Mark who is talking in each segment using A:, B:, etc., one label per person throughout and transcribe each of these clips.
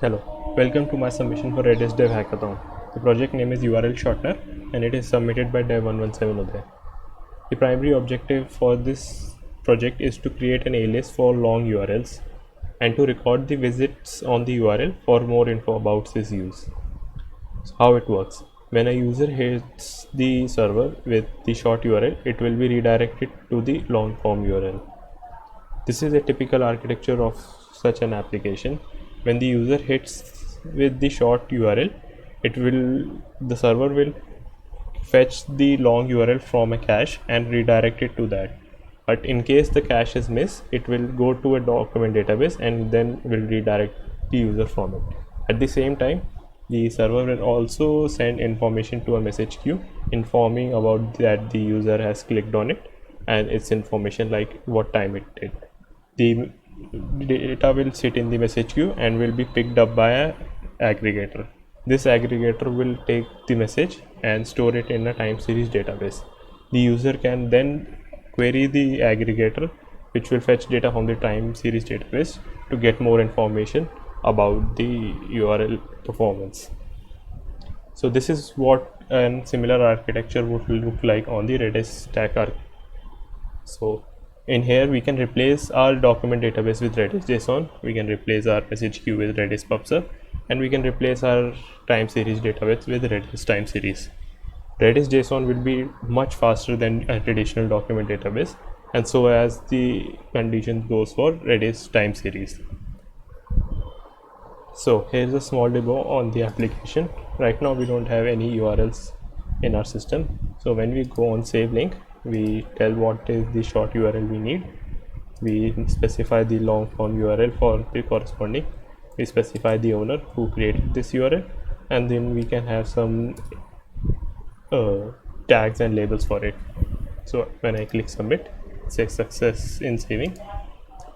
A: Hello, welcome to my submission for Redis Dev Hackathon. The project name is URL Shortener and it is submitted by dev117uday. The primary objective for this project is to create an alias for long URLs and to record the visits on the URL for more info about this use. So how it works: when a user hits the server with the short URL, it will be redirected to the long form URL. This is a typical architecture of such an application. When the user hits with the short URL, the server will fetch the long URL from a cache and redirect it to that. But in case the cache is missed, it will go to a document database and then will redirect the user from it. At the same time, the server will also send information to a message queue informing about that the user has clicked on it and its information like what time it did. The data will sit in the message queue and will be picked up by an aggregator. This aggregator will take the message and store it in a time series database. The user can then query the aggregator, which will fetch data from the time series database to get more information about the URL performance. So this is what a similar architecture would look like on the Redis stack. So in here we can replace our document database with Redis JSON, we can replace our message queue with Redis PubSub, and we can replace our time series database with Redis time series. Redis JSON will be much faster than a traditional document database, and so as the condition goes for Redis time series. So here's a small demo on the application. Right now we don't have any URLs in our system, so when we go on save link, we tell what is the short URL we need, we specify the long form URL for the corresponding, we specify the owner who created this URL, and then we can have some tags and labels for it. So when I click submit, it says success in saving,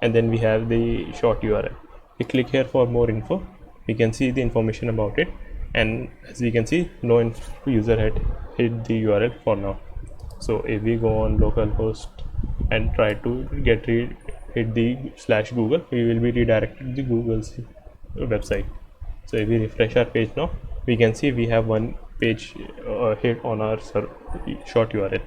A: and then we have the short URL. We click here for more info, we can see the information about it, and as we can see, no user had hit the URL for now. So if we go on localhost and try to hit the /Google, we will be redirected to the Google's website. So if we refresh our page now, we can see we have one page hit on our short URL.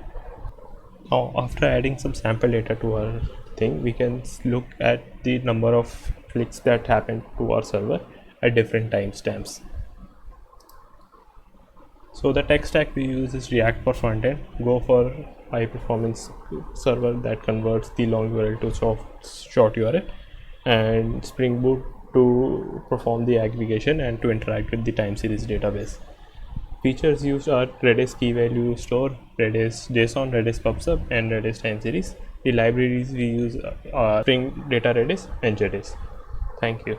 A: Now after adding some sample data to our thing, we can look at the number of clicks that happened to our server at different timestamps. So the tech stack we use is React for frontend, Go for high performance server that converts the long URL to short URL, and Spring Boot to perform the aggregation and to interact with the time series database. Features used are Redis key value store, Redis JSON, Redis PubSub, and Redis time series. The libraries we use are Spring Data Redis and Redis. Thank you.